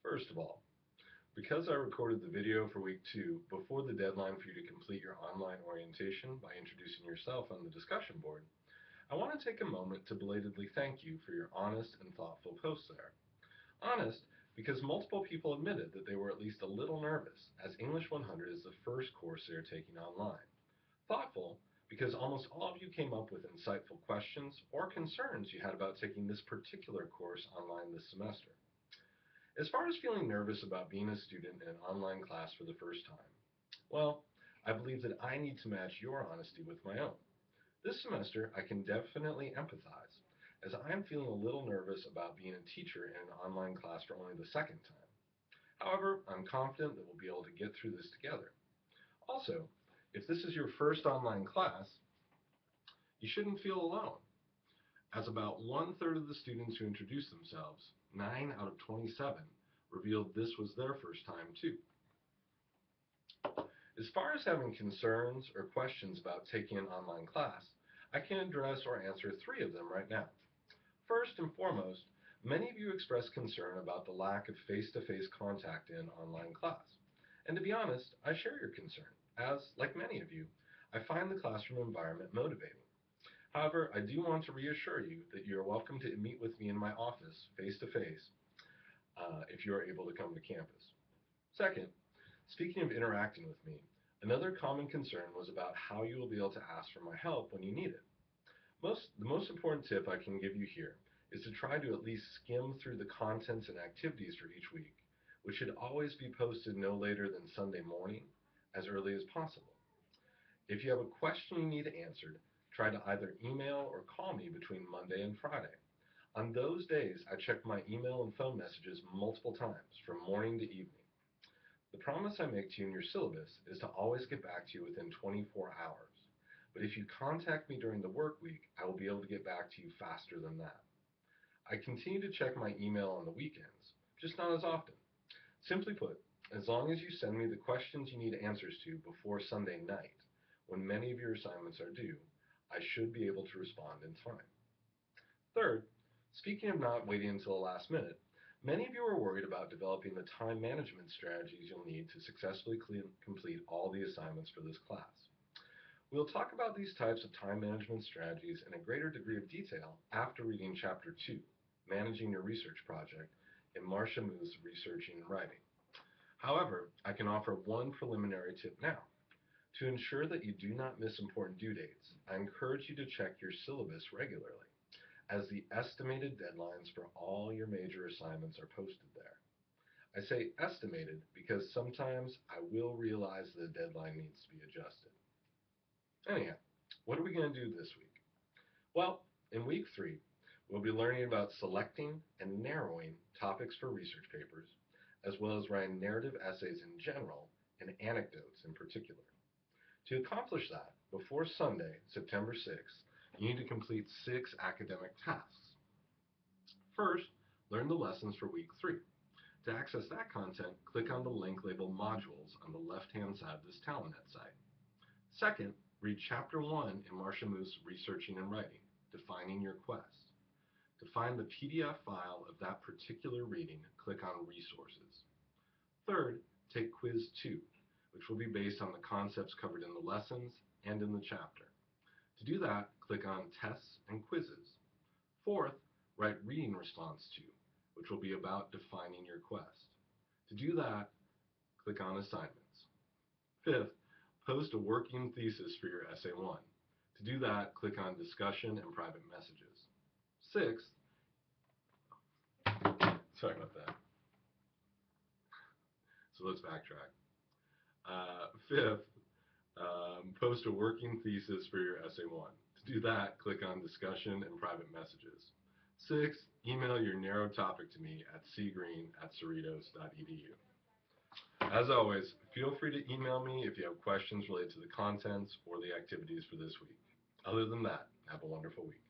First of all, because I recorded the video for week 2 before the deadline for you to complete your online orientation by introducing yourself on the discussion board, I want to take a moment to belatedly thank you for your honest and thoughtful posts there. Honest, because multiple people admitted that they were at least a little nervous, as English 100 is the first course they are taking online. Thoughtful, because almost all of you came up with insightful questions or concerns you had about taking this particular course online this semester. As far as feeling nervous about being a student in an online class for the first time, well, I believe that I need to match your honesty with my own. This semester, I can definitely empathize, as I am feeling a little nervous about being a teacher in an online class for only the second time. However, I'm confident that we'll be able to get through this together. Also, if this is your first online class, you shouldn't feel alone, as about 1/3 of the students who introduced themselves, 9 out of 27, revealed this was their first time too. As far as having concerns or questions about taking an online class, I can address or answer 3 of them right now. First and foremost, many of you expressed concern about the lack of face-to-face contact in online class. And to be honest, I share your concern, as, like many of you, I find the classroom environment motivating. However, I do want to reassure you that you are welcome to meet with me in my office face-to-face if you are able to come to campus. Second, speaking of interacting with me, another common concern was about how you will be able to ask for my help when you need it. The most important tip I can give you here is to try to at least skim through the contents and activities for each week, which should always be posted no later than Sunday morning, as early as possible. If you have a question you need answered, try to either email or call me between Monday and Friday. On those days, I check my email and phone messages multiple times, from morning to evening. The promise I make to you in your syllabus is to always get back to you within 24 hours. But if you contact me during the work week, I will be able to get back to you faster than that. I continue to check my email on the weekends, just not as often. Simply put, as long as you send me the questions you need answers to before Sunday night, when many of your assignments are due, I should be able to respond in time. Third, speaking of not waiting until the last minute, many of you are worried about developing the time management strategies you'll need to successfully complete all the assignments for this class. We'll talk about these types of time management strategies in a greater degree of detail after reading Chapter 2, Managing Your Research Project, in Marcia Muth's Researching and Writing. However, I can offer one preliminary tip now. To ensure that you do not miss important due dates, I encourage you to check your syllabus regularly, as the estimated deadlines for all your major assignments are posted there. I say estimated because sometimes I will realize the deadline needs to be adjusted. Anyhow, what are we going to do this week? Well, in week 3, we'll be learning about selecting and narrowing topics for research papers, as well as writing narrative essays in general and anecdotes in particular. To accomplish that, before Sunday, September 6th, you need to complete 6 academic tasks. First, learn the lessons for week 3. To access that content, click on the link labeled Modules on the left-hand side of this TalentNet site. Second, read Chapter 1 in Marcia Muth's Researching and Writing, Defining Your Quest. To find the PDF file of that particular reading, click on Resources. Third, take Quiz 2, which will be based on the concepts covered in the lessons and in the chapter. To do that, click on Tests and Quizzes. Fourth, write Reading Response 2, which will be about defining your quest. To do that, click on Assignments. Fifth, post a working thesis for your Essay 1. To do that, click on Discussion and Private Messages. Sixth, sorry about that. So let's backtrack. Fifth, post a working thesis for your Essay 1. To do that, click on Discussion and Private Messages. Sixth, email your narrow topic to me at cgreene@cerritos.edu. As always, feel free to email me if you have questions related to the contents or the activities for this week. Other than that, have a wonderful week.